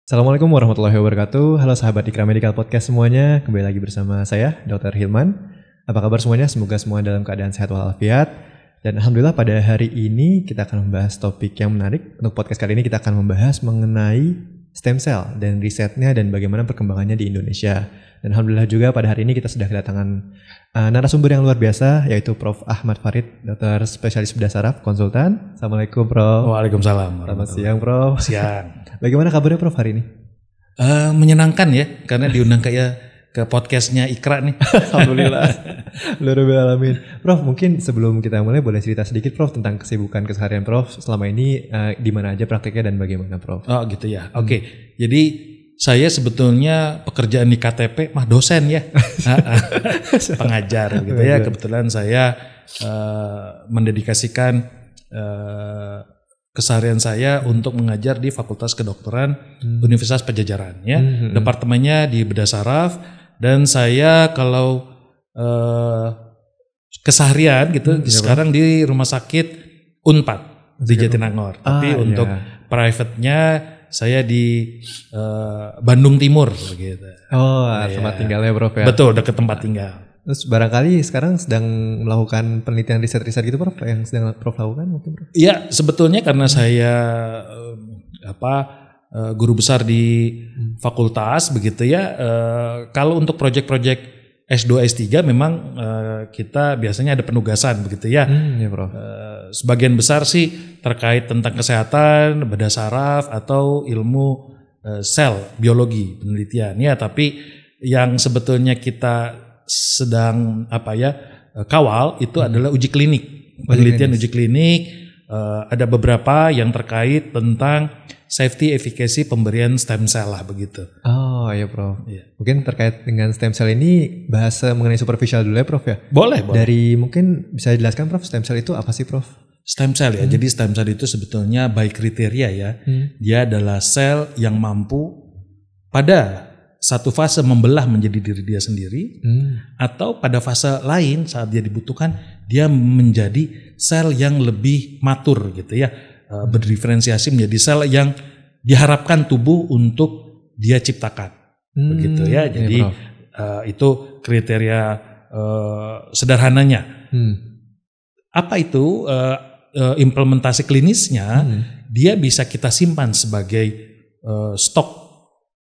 Assalamualaikum warahmatullahi wabarakatuh. Halo sahabat Ikra Medical Podcast semuanya. Kembali lagi bersama saya, Dr. Hilman. Apa kabar semuanya? Semoga semua dalam keadaan sehat walafiat. Dan Alhamdulillah pada hari ini kita akan membahas topik yang menarik. Untuk podcast kali ini kita akan membahas mengenai stem cell dan risetnya dan bagaimana perkembangannya di Indonesia. Dan Alhamdulillah juga pada hari ini kita sudah kedatangan narasumber yang luar biasa, yaitu Prof. Ahmad Farid, dokter spesialis bedah saraf, konsultan. Assalamualaikum Prof. Waalaikumsalam. Selamat siang Prof. Siang. Bagaimana kabarnya Prof hari ini? Menyenangkan ya, karena diundang ke podcastnya Ikra nih. Alhamdulillah. Alamin. Prof, mungkin sebelum kita mulai boleh cerita sedikit Prof tentang kesibukan keseharian Prof selama ini di mana aja prakteknya dan bagaimana Prof? Oh gitu ya. Oke. Jadi saya sebetulnya pekerjaan di KTP mah dosen ya. Pengajar gitu ya. Kebetulan saya mendedikasikan keseharian saya untuk mengajar di Fakultas Kedokteran Universitas Padjadjaran ya. Departemennya di bedah saraf, dan saya kalau keseharian gitu sekarang di Rumah Sakit Unpad di Jatinangor. Tapi untuk private-nya saya di Bandung Timur gitu. Oh, tempat tinggalnya Prof ya. Betul, dekat tempat tinggal. Terus barangkali sekarang sedang melakukan penelitian riset-riset gitu Prof, yang sedang Prof lakukan mungkin Prof? Iya, sebetulnya karena saya guru besar di fakultas begitu ya. Kalau untuk proyek-proyek S2, S3 memang kita biasanya ada penugasan begitu ya. Ya Prof. Sebagian besar sih terkait tentang kesehatan, bedah saraf atau ilmu sel, biologi, penelitian ya. Tapi yang sebetulnya kita sedang kawal itu adalah uji klinik, penelitian uji klinik. Ada beberapa yang terkait tentang safety efficacy pemberian stem cell lah begitu. Oh iya Prof. Ya. Mungkin terkait dengan stem cell ini bahasa mengenai superficial dulu ya Prof ya. Boleh. Dari mungkin bisa dijelaskan Prof, stem cell itu apa sih Prof? Stem cell ya. Jadi stem cell itu sebetulnya by kriteria ya. Dia adalah sel yang mampu pada satu fase membelah menjadi diri dia sendiri, atau pada fase lain saat dia dibutuhkan dia menjadi sel yang lebih matur gitu ya, berdiferensiasi menjadi sel yang diharapkan tubuh untuk dia ciptakan, begitu ya. Jadi itu kriteria sederhananya. Apa itu implementasi klinisnya? Dia bisa kita simpan sebagai stok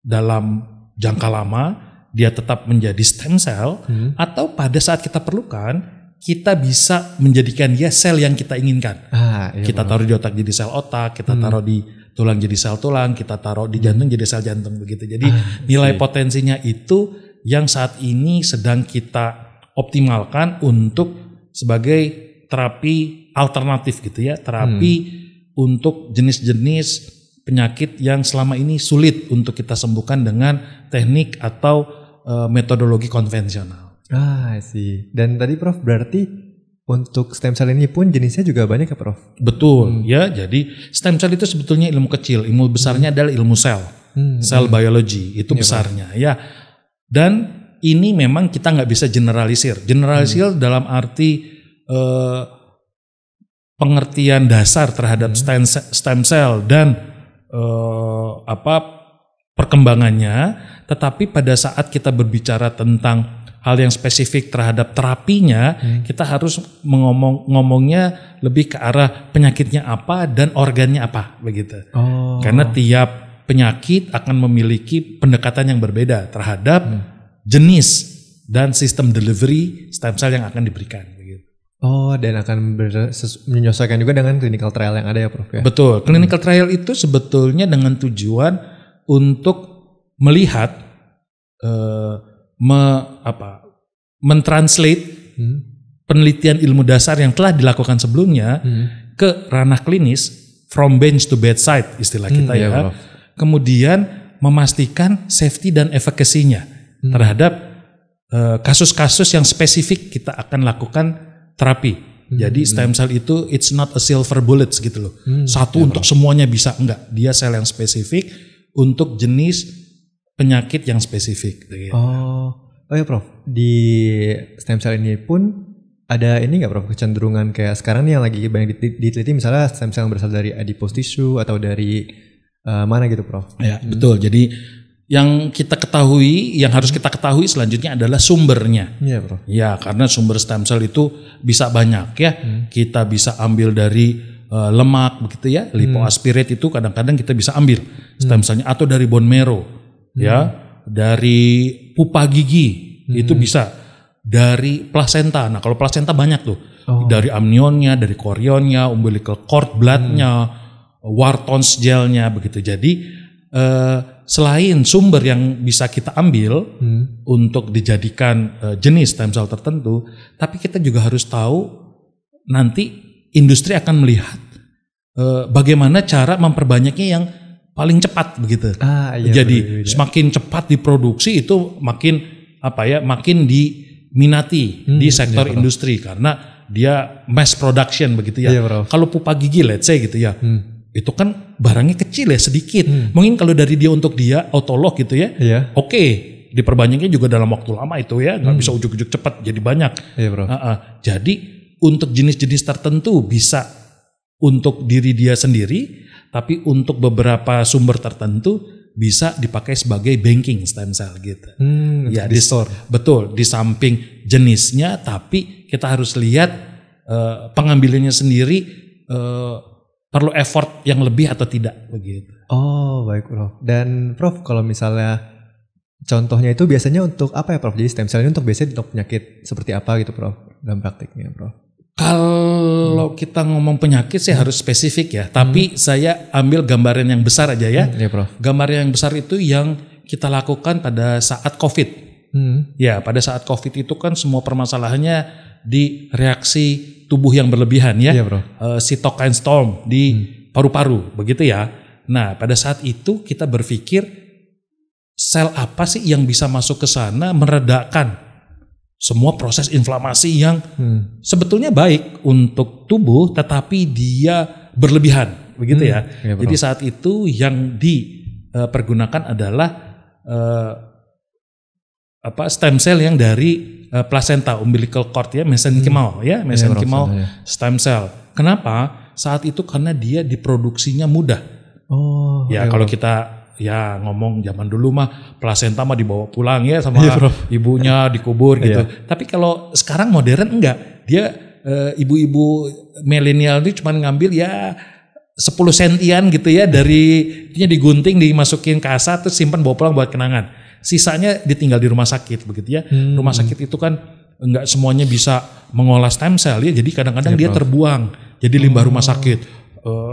dalam jangka lama, dia tetap menjadi stem cell, atau pada saat kita perlukan, kita bisa menjadikan dia sel yang kita inginkan. Kita taruh di otak jadi sel otak, kita taruh di tulang jadi sel tulang, kita taruh di jantung jadi sel jantung begitu. Jadi nilai potensinya itu yang saat ini sedang kita optimalkan untuk sebagai terapi alternatif gitu ya, terapi untuk jenis-jenis penyakit yang selama ini sulit untuk kita sembuhkan dengan teknik atau metodologi konvensional. Sih. Dan tadi Prof berarti untuk stem cell ini pun jenisnya juga banyak ya Prof? Betul ya. Jadi stem cell itu sebetulnya ilmu kecil, ilmu besarnya adalah ilmu sel, sel biology itu besarnya ya. Dan ini memang kita nggak bisa generalisir. Generalisir dalam arti pengertian dasar terhadap stem cell dan perkembangannya, tetapi pada saat kita berbicara tentang hal yang spesifik terhadap terapinya, kita harus ngomongnya lebih ke arah penyakitnya apa dan organnya apa begitu. Karena tiap penyakit akan memiliki pendekatan yang berbeda terhadap jenis dan sistem delivery stem cell yang akan diberikan. Dan akan menyesuaikan juga dengan clinical trial yang ada ya Prof ya? Betul, clinical trial itu sebetulnya dengan tujuan untuk melihat, mentranslate penelitian ilmu dasar yang telah dilakukan sebelumnya ke ranah klinis, from bench to bedside istilah kita ya. Prof. Kemudian memastikan safety dan efekasinya terhadap kasus-kasus yang spesifik kita akan lakukan terapi. Jadi stem cell itu it's not a silver bullet gitu loh. Satu untuk semuanya bisa, enggak. Dia sel yang spesifik untuk jenis penyakit yang spesifik. Gitu. Ya Prof. Di stem cell ini pun ada ini nggak Prof, kecenderungan kayak sekarang nih yang lagi banyak diteliti misalnya stem cell yang berasal dari adipose tissue atau dari mana gitu Prof? Ya, betul. Jadi yang kita ketahui, yang harus kita ketahui selanjutnya adalah sumbernya. Iya Prof. Ya, karena sumber stem cell itu bisa banyak ya. Kita bisa ambil dari lemak begitu ya, lipoaspirate itu kadang-kadang kita bisa ambil stem cellnya, atau dari bone marrow, ya, dari pupa gigi itu bisa, dari plasenta. Nah, kalau plasenta banyak tuh, dari amnionnya, dari chorionnya, umbilical cord bloodnya, Wharton's gelnya begitu. Jadi selain sumber yang bisa kita ambil untuk dijadikan jenis stem cell tertentu, tapi kita juga harus tahu nanti industri akan melihat bagaimana cara memperbanyaknya yang paling cepat begitu. Jadi semakin cepat diproduksi itu makin makin diminati di sektor industri karena dia mass production begitu ya. Kalau pupa gigi let's say gitu ya. Itu kan barangnya kecil ya, sedikit. Mungkin kalau dari dia untuk dia autolog gitu ya, oke, diperbanyaknya juga dalam waktu lama itu ya, nggak bisa ujuk-ujuk cepat jadi banyak. Jadi untuk jenis-jenis tertentu bisa untuk diri dia sendiri, tapi untuk beberapa sumber tertentu bisa dipakai sebagai banking stem cell gitu. Ya di store. Betul, di samping jenisnya, tapi kita harus lihat pengambilannya sendiri. Perlu effort yang lebih atau tidak begitu. Oh baik Prof. Dan Prof kalau misalnya contohnya itu biasanya untuk apa ya Prof? Jadi stem cell ini untuk biasanya untuk penyakit seperti apa gitu Prof? Dalam praktiknya Prof? Kalau kita ngomong penyakit sih harus spesifik ya. Tapi saya ambil gambaran yang besar aja ya. Iya Prof. Gambaran yang besar itu yang kita lakukan pada saat COVID. Ya pada saat COVID itu kan semua permasalahannya di reaksi tubuh yang berlebihan ya, cytokine storm di paru-paru begitu ya. Nah pada saat itu kita berpikir sel apa sih yang bisa masuk ke sana meredakan semua proses inflamasi yang sebetulnya baik untuk tubuh tetapi dia berlebihan begitu ya. Jadi saat itu yang dipergunakan adalah stem cell yang dari placenta, umbilical cord ya, mesenchymal ya, mesenchymal stem cell. Kenapa? Saat itu karena dia diproduksinya mudah. Kalau kita ngomong zaman dulu mah placenta mah dibawa pulang ya sama ibunya dikubur gitu. Tapi kalau sekarang modern enggak. Dia ibu-ibu milenial ini cuma ngambil 10 sentian gitu ya, darinya digunting, dimasukin kasa terus simpan bawa pulang buat kenangan. Sisanya ditinggal di rumah sakit begitu ya. Rumah sakit itu kan enggak semuanya bisa mengolah stem cell ya. Jadi kadang-kadang dia terbuang jadi limbah rumah sakit.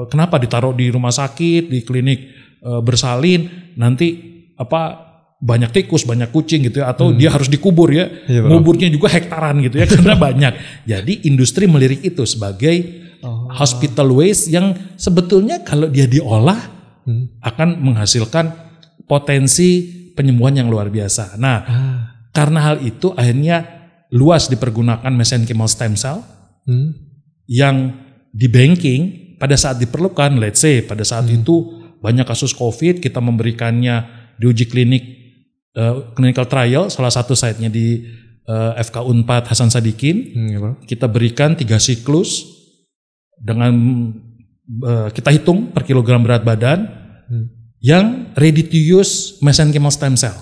Kenapa ditaruh di rumah sakit, di klinik bersalin, nanti banyak tikus, banyak kucing gitu ya, atau dia harus dikubur ya. Nguburnya juga hektaran gitu ya karena banyak. Jadi industri melirik itu sebagai hospital waste yang sebetulnya kalau dia diolah akan menghasilkan potensi penyembuhan yang luar biasa. Nah, karena hal itu akhirnya luas dipergunakan mesenchymal stem cell yang di banking pada saat diperlukan. Let's say pada saat itu banyak kasus COVID, kita memberikannya di uji klinik, clinical trial, salah satu site-nya di FK Unpad Hasan Sadikin. Kita berikan 3 siklus dengan kita hitung per kilogram berat badan. Yang ready to use mesenchymal stem cell.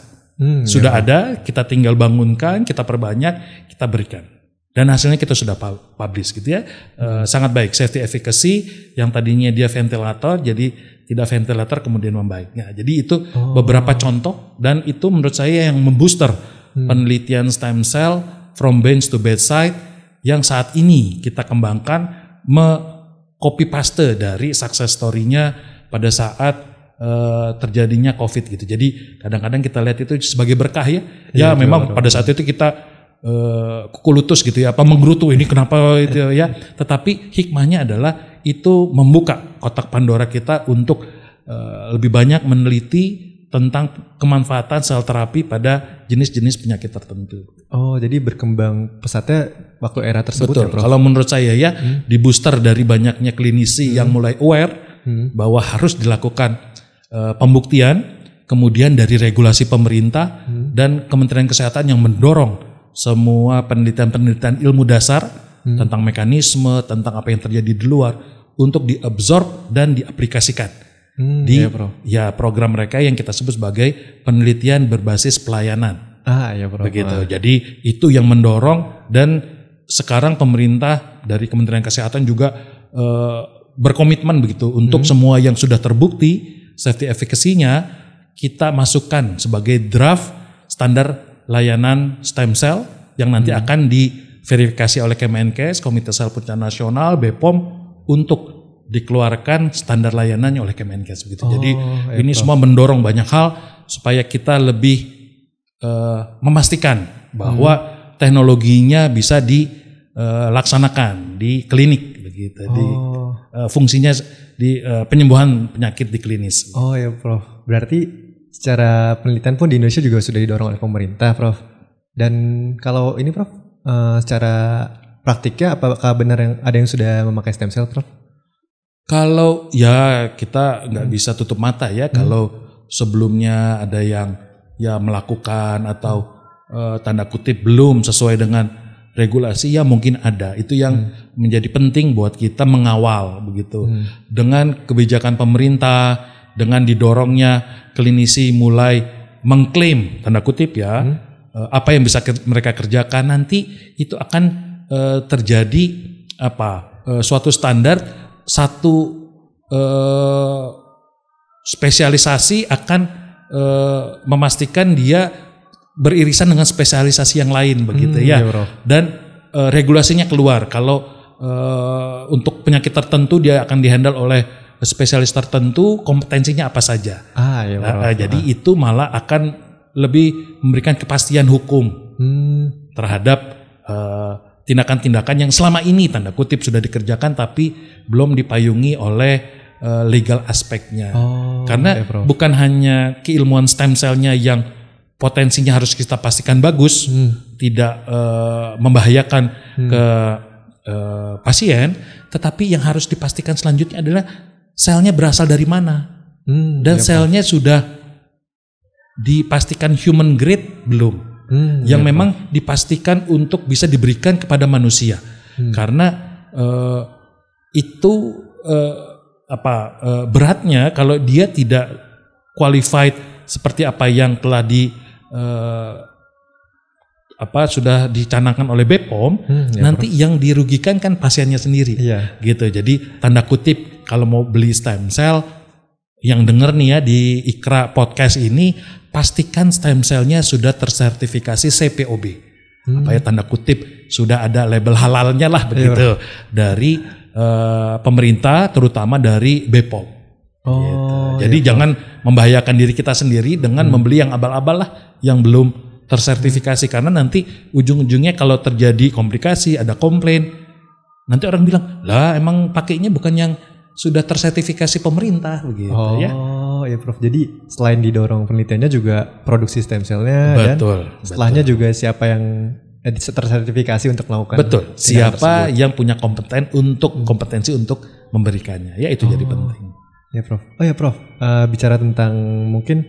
Sudah ada, kita tinggal bangunkan, kita perbanyak, kita berikan. Dan hasilnya kita sudah publish gitu ya. Sangat baik, safety efficacy yang tadinya dia ventilator jadi tidak ventilator kemudian membaik. Nah, jadi itu beberapa contoh dan itu menurut saya yang membooster penelitian stem cell from bench to bedside yang saat ini kita kembangkan copy paste dari success story-nya pada saat terjadinya COVID gitu. Jadi kadang-kadang kita lihat itu sebagai berkah ya. Memang pada saat itu kita kukulutus gitu ya, menggerutu ini kenapa itu ya. Tetapi hikmahnya adalah itu membuka kotak Pandora kita untuk lebih banyak meneliti tentang kemanfaatan sel terapi pada jenis-jenis penyakit tertentu. Jadi berkembang pesatnya waktu era tersebut. Betul. Ya, Prof? Kalau menurut saya ya, di booster dari banyaknya klinisi yang mulai aware bahwa harus dilakukan pembuktian, kemudian dari regulasi pemerintah dan Kementerian Kesehatan yang mendorong semua penelitian-penelitian ilmu dasar tentang mekanisme, tentang apa yang terjadi di luar untuk diabsorb dan diaplikasikan. di program mereka yang kita sebut sebagai penelitian berbasis pelayanan. Iya, Prof. Begitu. Jadi itu yang mendorong, dan sekarang pemerintah dari Kementerian Kesehatan juga berkomitmen begitu untuk semua yang sudah terbukti safety efficacy-nya kita masukkan sebagai draft standar layanan stem cell yang nanti akan diverifikasi oleh Kemenkes, Komite Sel Punca Nasional, BPOM untuk dikeluarkan standar layanannya oleh Kemenkes begitu. Jadi ini semua mendorong banyak hal supaya kita lebih memastikan bahwa teknologinya bisa dilaksanakan di klinik begitu. Di fungsinya di penyembuhan penyakit di klinis. Ya, Prof. Berarti secara penelitian pun di Indonesia juga sudah didorong oleh pemerintah, Prof. Dan kalau ini, Prof, secara praktiknya apakah benar ada yang sudah memakai stem cell, Prof? Kalau ya kita nggak bisa tutup mata ya, kalau sebelumnya ada yang melakukan atau tanda kutip belum sesuai dengan regulasi, ya mungkin ada. Itu yang menjadi penting buat kita mengawal begitu. Dengan kebijakan pemerintah, dengan didorongnya klinisi mulai mengklaim tanda kutip ya, apa yang bisa mereka kerjakan, nanti itu akan terjadi suatu standar, satu spesialisasi akan memastikan dia beririsan dengan spesialisasi yang lain begitu ya. Dan regulasinya keluar kalau untuk penyakit tertentu dia akan dihandle oleh spesialis tertentu, kompetensinya apa saja. Jadi itu malah akan lebih memberikan kepastian hukum terhadap tindakan-tindakan yang selama ini tanda kutip sudah dikerjakan tapi belum dipayungi oleh legal aspeknya. Karena bukan hanya keilmuan stem cell-nya yang potensinya harus kita pastikan bagus, tidak membahayakan ke pasien, tetapi yang harus dipastikan selanjutnya adalah selnya berasal dari mana. Dan selnya sudah dipastikan human grade belum. Yang memang dipastikan untuk bisa diberikan kepada manusia. Karena itu beratnya kalau dia tidak qualified seperti apa yang telah sudah dicanangkan oleh BPOM, nanti yang dirugikan kan pasiennya sendiri. Gitu. Jadi tanda kutip kalau mau beli stem cell, yang denger nih ya di Ikra podcast ini, pastikan stem cell-nya sudah tersertifikasi CPOB. Tanda kutip sudah ada label halalnya lah begitu dari pemerintah, terutama dari BPOM. Jadi jangan membahayakan diri kita sendiri dengan membeli yang abal-abal lah, yang belum tersertifikasi, karena nanti ujung-ujungnya kalau terjadi komplikasi, ada komplain, nanti orang bilang, lah emang pakainya bukan yang sudah tersertifikasi pemerintah begitu ya. Ya Prof. Jadi selain didorong penelitiannya juga produksi stem cell-nya, dan setelahnya juga siapa yang tersertifikasi untuk melakukan. Siapa yang punya kompetensi untuk memberikannya. Ya itu jadi penting. Ya Prof. Prof. Bicara tentang mungkin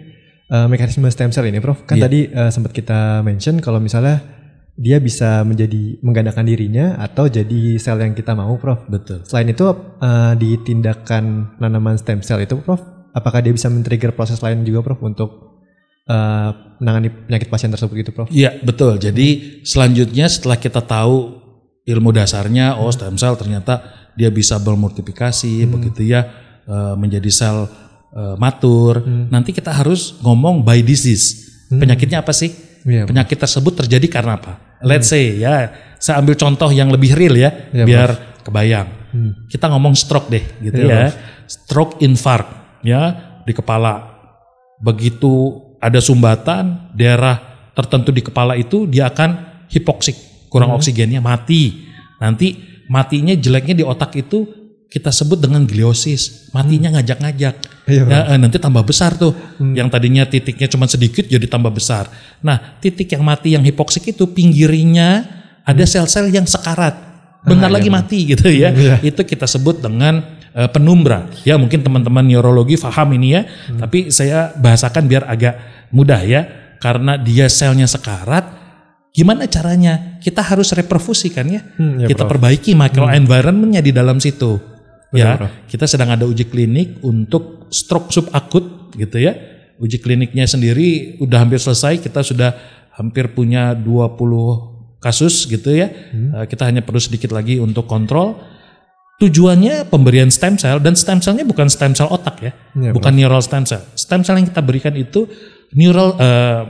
mekanisme stem cell ini, Prof. Kan tadi sempat kita mention kalau misalnya dia bisa menggandakan dirinya atau jadi sel yang kita mau, Prof. Betul. Selain itu di tindakan penanaman stem cell itu, Prof, apakah dia bisa men-trigger proses lain juga, Prof, untuk menangani penyakit pasien tersebut gitu, Prof? Iya, betul. Jadi selanjutnya setelah kita tahu ilmu dasarnya, stem cell ternyata dia bisa bermultiplikasi begitu ya, menjadi sel matur. Nanti kita harus ngomong by disease. Penyakitnya apa sih? Penyakit tersebut terjadi karena apa? Let's say ya, saya ambil contoh yang lebih real ya, biar kebayang. Kita ngomong stroke deh gitu ya. Stroke infarct ya di kepala. Begitu ada sumbatan daerah tertentu di kepala itu, dia akan hipoksik, kurang oksigennya, mati. Nanti matinya jeleknya di otak itu kita sebut dengan gliosis, matinya ngajak-ngajak. Nanti tambah besar tuh. Yang tadinya titiknya cuma sedikit jadi tambah besar. Nah, titik yang mati yang hipoksik itu pinggirnya ada sel-sel yang sekarat. Bentar lagi mati gitu ya. Itu kita sebut dengan penumbra. Ya mungkin teman-teman neurologi paham ini ya. Tapi saya bahasakan biar agak mudah ya. Karena dia selnya sekarat, gimana caranya? Kita harus reperfusi kan ya. Kita perbaiki microenvironment-nya di dalam situ. Ya, kita sedang ada uji klinik untuk stroke subakut gitu ya. Uji kliniknya sendiri udah hampir selesai, kita sudah hampir punya 20 kasus gitu ya. Kita hanya perlu sedikit lagi untuk kontrol. Tujuannya pemberian stem cell, dan stem cellnya bukan stem cell otak ya, bukan neural stem cell. Stem cell yang kita berikan itu neural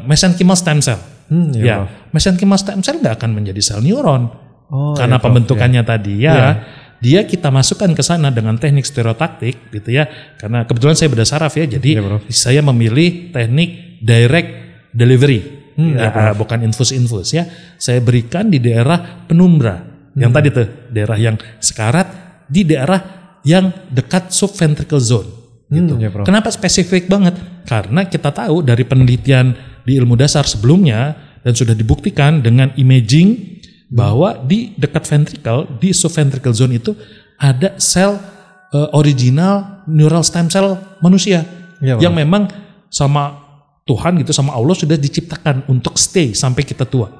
mesenchymal stem cell. Mesenchymal stem cell nggak akan menjadi sel neuron karena pembentukannya tadi ya. Dia kita masukkan ke sana dengan teknik stereotaktik gitu ya. Karena kebetulan saya bedah saraf ya, jadi saya memilih teknik direct delivery, bukan infus ya. Saya berikan di daerah penumbra, yang tadi tuh daerah yang sekarat, di daerah yang dekat subventricle zone. Gitu. Kenapa spesifik banget? Karena kita tahu dari penelitian di ilmu dasar sebelumnya dan sudah dibuktikan dengan imaging bahwa di dekat ventricle, di subventricle zone itu ada sel original neural stem cell manusia yang memang sama Tuhan gitu, sama Allah sudah diciptakan untuk stay sampai kita tua.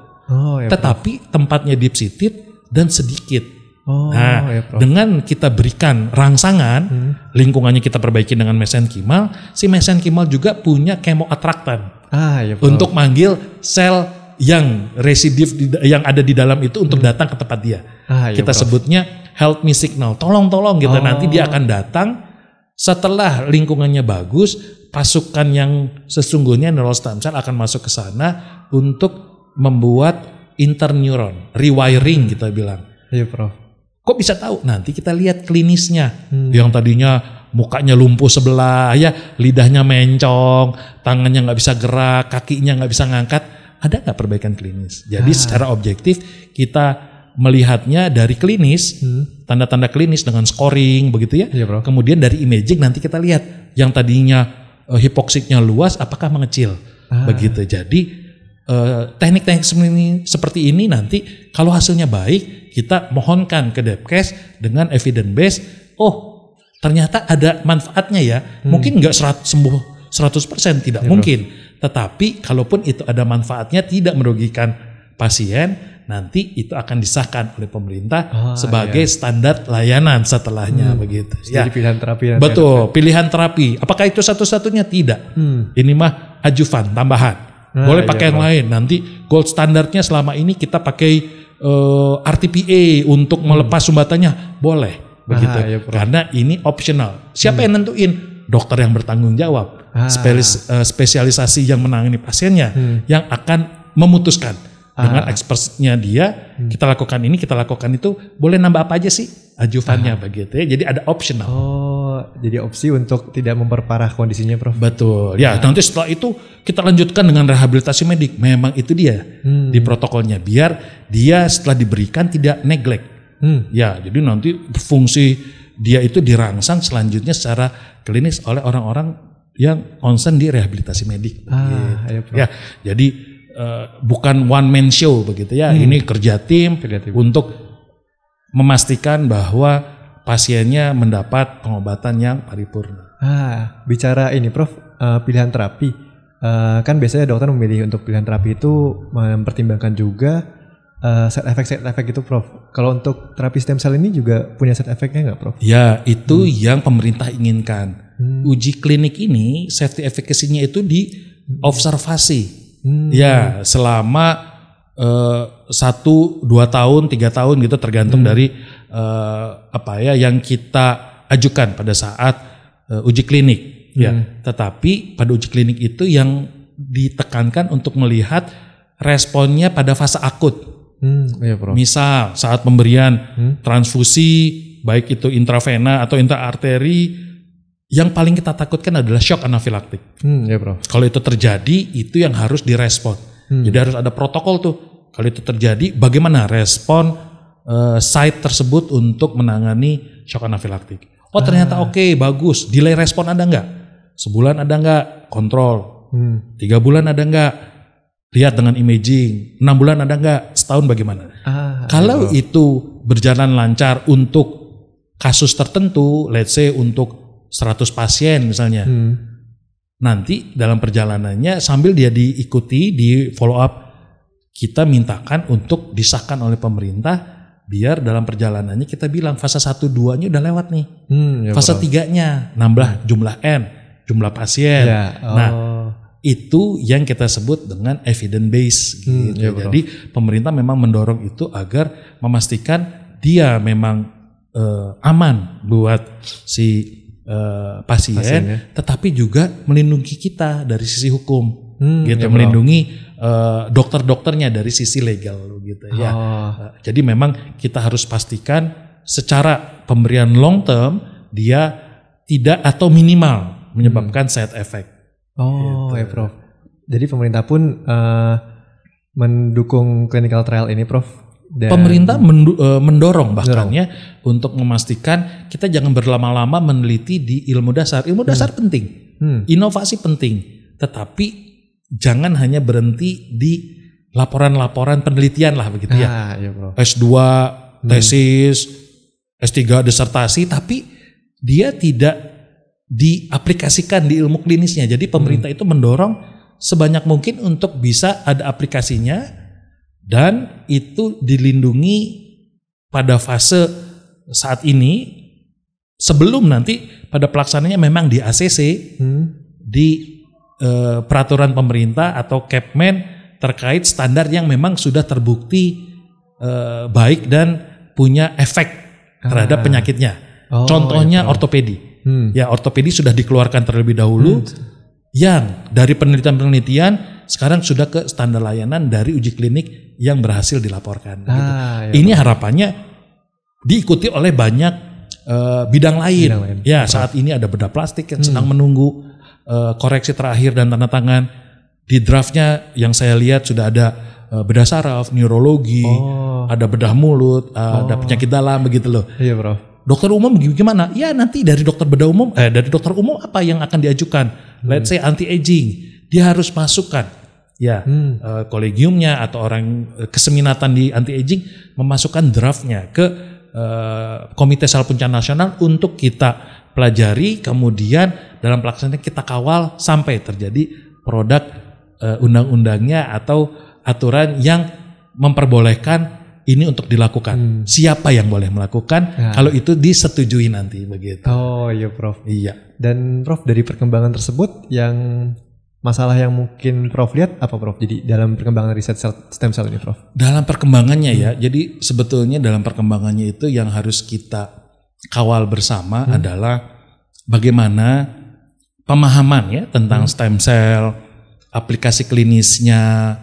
Tetapi tempatnya deep seated dan sedikit. Dengan kita berikan rangsangan, lingkungannya kita perbaiki dengan mesenchymal, si mesenchymal juga punya chemoattractant untuk manggil sel yang residif yang ada di dalam itu untuk datang ke tempat dia. Kita sebutnya help me signal, tolong gitu. Nanti dia akan datang setelah lingkungannya bagus, pasukan yang sesungguhnya neural stem cell akan masuk ke sana untuk membuat interneuron, rewiring kita bilang. Kok bisa tahu? Nanti kita lihat klinisnya. Yang tadinya mukanya lumpuh sebelah, ya lidahnya mencong, tangannya nggak bisa gerak, kakinya nggak bisa ngangkat. Ada nggak perbaikan klinis? Jadi secara objektif kita melihatnya dari klinis, tanda-tanda klinis dengan scoring begitu ya. Kemudian dari imaging nanti kita lihat yang tadinya hipoksiknya luas, apakah mengecil? Begitu. Jadi teknik-teknik seperti ini nanti kalau hasilnya baik, kita mohonkan ke Depkes dengan evidence base. Ternyata ada manfaatnya ya. Mungkin nggak sembuh 100%, tidak mungkin. Tetapi kalaupun itu ada manfaatnya, tidak merugikan pasien, nanti itu akan disahkan oleh pemerintah sebagai standar layanan setelahnya begitu. Jadi pilihan terapi. Betul, pilihan terapi. Apakah itu satu-satunya? Tidak. Ini mah ajuvan, tambahan. Boleh pakai yang lain. Nanti gold standarnya selama ini kita pakai RTPA untuk melepas sumbatannya, boleh begitu. Karena ini optional. Siapa yang nentuin? Dokter yang bertanggung jawab, spesialisasi yang menangani pasiennya, yang akan memutuskan dengan expertnya dia. Kita lakukan ini, kita lakukan itu. Boleh nambah apa aja sih ajuvannya begitu ya. Jadi ada optional. Jadi opsi untuk tidak memperparah kondisinya, Prof. Betul. Ya, nanti setelah itu kita lanjutkan dengan rehabilitasi medik. Memang itu dia di protokolnya, biar dia setelah diberikan tidak neglect. Ya, jadi nanti fungsi dia itu dirangsang selanjutnya secara klinis oleh orang-orang yang concern di rehabilitasi medik. Ya, jadi bukan one man show begitu ya. Ini kerja tim untuk memastikan bahwa pasiennya mendapat pengobatan yang paripurna. Bicara ini, Prof, pilihan terapi. Kan biasanya dokter memilih untuk pilihan terapi itu mempertimbangkan juga side effect gitu, Prof. Kalau untuk terapi stem cell ini juga punya side effect-nya nggak, Prof? Ya, itu yang pemerintah inginkan. Uji klinik ini safety efficacy-nya itu di observasi. Ya, selama 1, 2 tahun, 3 tahun gitu tergantung dari yang kita ajukan pada saat uji klinik. Ya, tetapi pada uji klinik itu yang ditekankan untuk melihat responnya pada fase akut. Misal saat pemberian transfusi, baik itu intravena atau intraarteri, yang paling kita takutkan adalah shock anafilaktik. Kalau itu terjadi, itu yang harus direspon. Jadi harus ada protokol tuh. Kalau itu terjadi, bagaimana respon site tersebut untuk menangani shock anafilaktik. Ternyata oke, bagus. Delay respon ada nggak? Sebulan ada nggak? Kontrol. 3 bulan ada nggak? Lihat dengan imaging. 6 bulan ada nggak? Setahun bagaimana? Kalau itu berjalan lancar untuk kasus tertentu, let's say untuk 100 pasien misalnya, nanti dalam perjalanannya sambil dia diikuti, di follow up, kita mintakan untuk disahkan oleh pemerintah biar dalam perjalanannya kita bilang fase 1-2-nya udah lewat nih. Ya, fase 3-nya nambah jumlah jumlah pasien. Ya, Nah, itu yang kita sebut dengan evidence base gitu. Ya, jadi pemerintah memang mendorong itu agar memastikan dia memang aman buat si pasien, tetapi juga melindungi kita dari sisi hukum, gitu, melindungi dokter-dokternya dari sisi legal, gitu ya. Jadi memang kita harus pastikan secara pemberian long term dia tidak atau minimal menyebabkan side effect. Gitu. Ya Prof. Jadi pemerintah pun mendukung clinical trial ini, Prof. Dan pemerintah mendorong bahkan ya untuk memastikan kita jangan berlama-lama meneliti di ilmu dasar. Ilmu dasar penting, inovasi penting, tetapi jangan hanya berhenti di laporan-laporan penelitian lah begitu ya. Ya Prof. S2, tesis, S3 disertasi, tapi dia tidak diaplikasikan di ilmu klinisnya. Jadi pemerintah itu mendorong sebanyak mungkin untuk bisa ada aplikasinya. Dan itu dilindungi pada fase saat ini sebelum nanti pada pelaksanaannya memang di ACC, di peraturan pemerintah atau Kepmen terkait standar yang memang sudah terbukti baik dan punya efek terhadap penyakitnya. Contohnya ortopedi. Ya, ortopedi sudah dikeluarkan terlebih dahulu yang dari penelitian-penelitian sekarang sudah ke standar layanan dari uji klinik yang berhasil dilaporkan. Gitu. Ini harapannya diikuti oleh banyak bidang lain. Ya, saat ini ada bedah plastik yang sedang menunggu koreksi terakhir dan tanda tangan. Di draftnya yang saya lihat sudah ada bedah saraf, neurologi, ada bedah mulut, ada penyakit dalam begitu loh. Iya, Prof. Dokter umum gimana? Ya nanti dari dokter bedah umum, dari dokter umum apa yang akan diajukan? Let's say anti-aging, dia harus masukkan. Ya, kolegiumnya atau orang keseminatan di anti-aging memasukkan draftnya ke Komite Sel Punca Nasional untuk kita pelajari, kemudian dalam pelaksanaan kita kawal sampai terjadi produk undang-undangnya atau aturan yang memperbolehkan ini untuk dilakukan. Siapa yang boleh melakukan kalau itu disetujui nanti begitu. Oh iya Prof. Iya. Dan Prof, dari perkembangan tersebut yang masalah yang mungkin Prof lihat apa Prof? Jadi dalam perkembangan riset stem cell ini Prof? Dalam perkembangannya ya, jadi sebetulnya dalam perkembangannya itu yang harus kita kawal bersama adalah bagaimana pemahaman ya tentang stem cell, aplikasi klinisnya,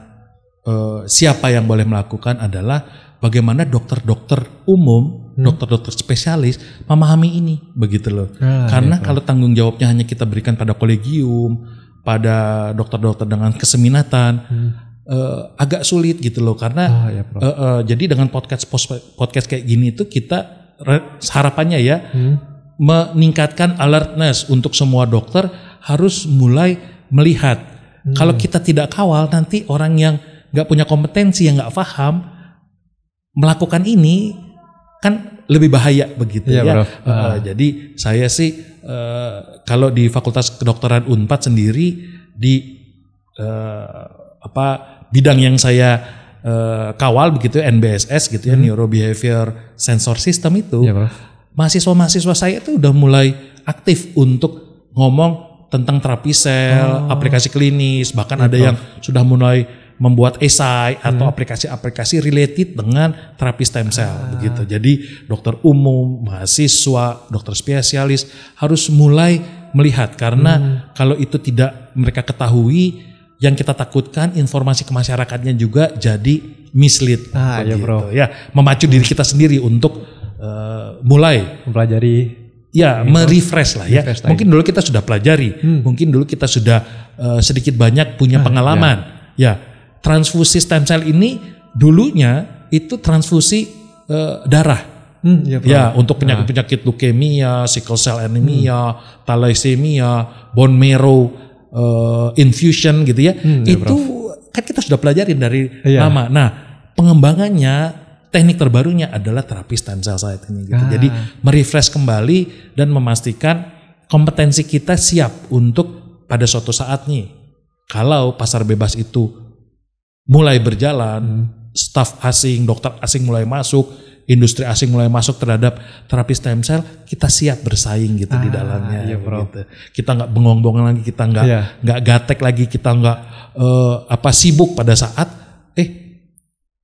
siapa yang boleh melakukan adalah bagaimana dokter-dokter umum, dokter-dokter spesialis memahami ini begitu loh. Karena kalau tanggung jawabnya hanya kita berikan pada kolegium, pada dokter-dokter dengan keseminatan, agak sulit gitu loh. Karena jadi dengan podcast kayak gini itu kita harapannya ya meningkatkan alertness untuk semua dokter harus mulai melihat. Kalau kita tidak kawal nanti orang yang nggak punya kompetensi, yang nggak paham melakukan ini kan lebih bahaya begitu ya. Jadi saya sih kalau di Fakultas Kedokteran Unpad sendiri di bidang yang saya kawal begitu NBSS gitu ya, Neuro Behavior Sensor System itu, mahasiswa-mahasiswa saya itu udah mulai aktif untuk ngomong tentang terapi sel, aplikasi klinis, bahkan ada yang sudah mulai membuat esai atau aplikasi-aplikasi related dengan terapi stem cell begitu. Jadi dokter umum, mahasiswa, dokter spesialis harus mulai melihat karena kalau itu tidak mereka ketahui, yang kita takutkan informasi ke masyarakatnya juga jadi mislead begitu. Ya, Bro. Ya, memacu diri kita sendiri untuk mulai mempelajari. Ya, merefresh lah ya. Mungkin dulu kita sudah pelajari, mungkin dulu kita sudah sedikit banyak punya pengalaman. Ya, transfusi stem cell ini dulunya itu transfusi darah. Ya, untuk penyakit-penyakit leukemia, sickle cell anemia, thalassemia, bone marrow infusion gitu ya. Itu kan kita sudah pelajarin dari lama. Nah, pengembangannya teknik terbarunya adalah terapi stem cell saat ini gitu. Jadi merefresh kembali dan memastikan kompetensi kita siap untuk pada suatu saat nih. Kalau pasar bebas itu mulai berjalan, staf asing, dokter asing mulai masuk, industri asing mulai masuk terhadap terapi stem cell, kita siap bersaing gitu di dalamnya. Iya, Prof. Gitu. Kita nggak bengong-bengong lagi, kita nggak gatek lagi, kita nggak sibuk pada saat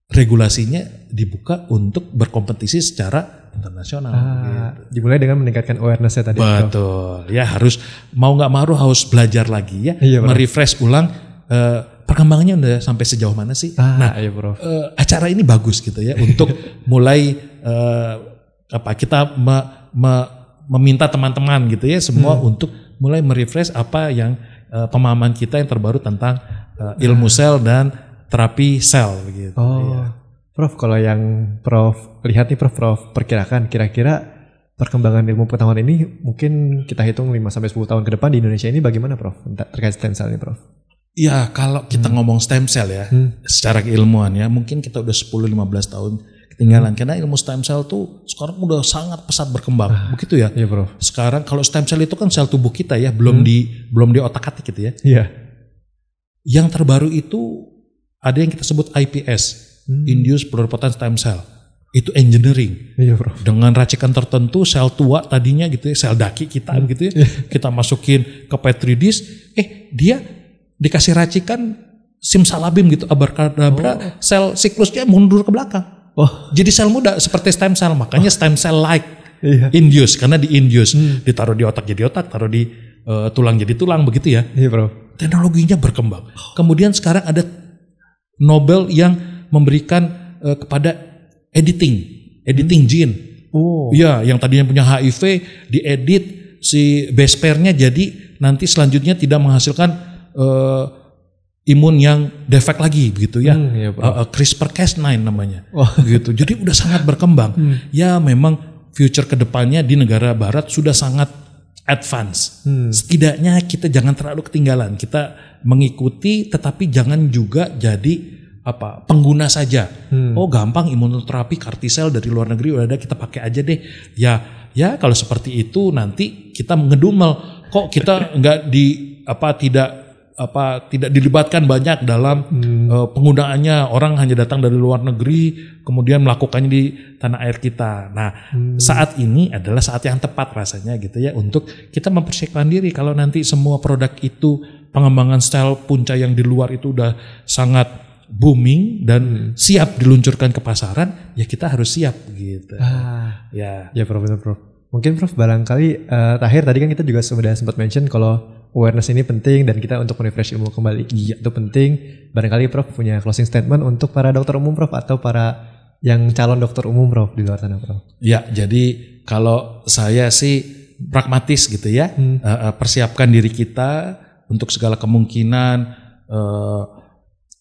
regulasinya dibuka untuk berkompetisi secara internasional. Gitu. Dimulai dengan meningkatkan awareness-nya tadi. Betul. Ya harus mau nggak mau harus belajar lagi ya, Iya, merefresh ulang perkembangannya udah sampai sejauh mana sih. Iya, Prof. Acara ini bagus gitu ya untuk mulai kita meminta teman-teman gitu ya semua untuk mulai merefresh apa yang pemahaman kita yang terbaru tentang ilmu sel dan terapi sel begitu. Prof, kalau yang Prof lihat nih Prof perkirakan kira-kira perkembangan ilmu pengetahuan ini mungkin kita hitung 5-10 tahun ke depan di Indonesia ini bagaimana Prof terkait stem cell ini Prof? Ya kalau kita ngomong stem cell ya secara keilmuan ya mungkin kita udah 10-15 tahun ketinggalan karena ilmu stem cell tuh sekarang udah sangat pesat berkembang begitu ya. Iya Prof. Sekarang kalau stem cell itu kan sel tubuh kita ya belum di otak-atik gitu ya. Iya. Yang terbaru itu ada yang kita sebut IPS, Induced Pluripotent Stem Cell. Itu engineering. Iya, Prof. Dengan racikan tertentu sel tua tadinya gitu ya, sel daki kita gitu ya. Kita masukin ke petri dish, dia dikasih racikan simsalabim gitu, abracadabra, sel siklusnya mundur ke belakang. Jadi sel muda seperti stem cell, makanya stem cell like. Induce karena di induce, ditaruh di otak jadi otak, taruh di tulang jadi tulang begitu ya. Iya, Prof. Teknologinya berkembang. Kemudian sekarang ada Nobel yang memberikan kepada editing gene. Iya, yang tadinya punya HIV diedit si base pair-nya jadi nanti selanjutnya tidak menghasilkan imun yang defect lagi begitu ya. CRISPR-Cas9 namanya. Gitu. Jadi udah sangat berkembang. Ya memang future kedepannya di negara barat sudah sangat advance. Setidaknya kita jangan terlalu ketinggalan. Kita mengikuti tetapi jangan juga jadi pengguna saja. Gampang imunoterapi kartisel dari luar negeri udah ada kita pakai aja deh. Ya kalau seperti itu nanti kita ngedumel kok kita nggak tidak dilibatkan banyak dalam penggunaannya, orang hanya datang dari luar negeri kemudian melakukannya di tanah air kita. Nah, saat ini adalah saat yang tepat rasanya gitu ya untuk kita mempersiapkan diri kalau nanti semua produk itu pengembangan sel punca yang di luar itu udah sangat booming dan siap diluncurkan ke pasaran, ya kita harus siap gitu. Ya Prof, betul Prof. Mungkin Prof barangkali terakhir tadi kan kita juga sudah sempat mention kalau awareness ini penting dan kita untuk refresh ilmu kembali itu penting. Barangkali Prof punya closing statement untuk para dokter umum Prof atau para yang calon dokter umum Prof di luar sana Prof. Ya, jadi kalau saya sih pragmatis gitu ya. Persiapkan diri kita untuk segala kemungkinan.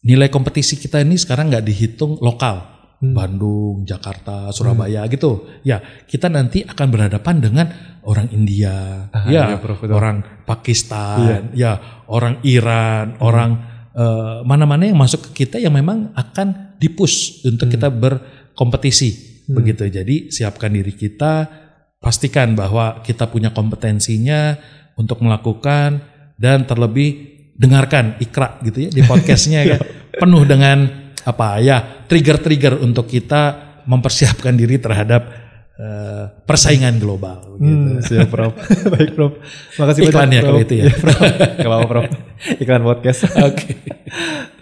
Nilai kompetisi kita ini sekarang nggak dihitung lokal. Bandung, Jakarta, Surabaya gitu. Ya, kita nanti akan berhadapan dengan orang India, orang Pakistan, orang Iran, orang mana-mana yang masuk ke kita yang memang akan dipush untuk kita berkompetisi. Begitu. Jadi siapkan diri kita, pastikan bahwa kita punya kompetensinya untuk melakukan dan terlebih dengarkan Ikra gitu ya di podcastnya kan penuh dengan trigger-trigger untuk kita mempersiapkan diri terhadap persaingan global gitu. Siap Prof. Baik Prof. Makasih iklan banyak ya kalau itu ya. Gak apa-apa Prof. Iklan podcast. Oke.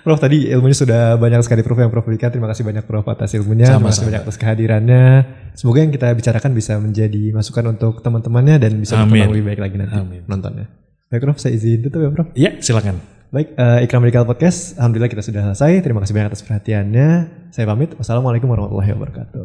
Prof tadi ilmunya sudah banyak sekali Prof yang Prof berikan. Terima kasih banyak Prof atas ilmunya. Terima kasih banyak atas kehadirannya. Semoga yang kita bicarakan bisa menjadi masukan untuk teman-temannya dan bisa berkembang lebih baik lagi nanti nontonnya. Baik Prof, saya izin tutup ya Prof. Iya, silakan. Baik, Ikra Medical Podcast, alhamdulillah kita sudah selesai. Terima kasih banyak atas perhatiannya. Saya pamit. Wassalamualaikum warahmatullahi wabarakatuh.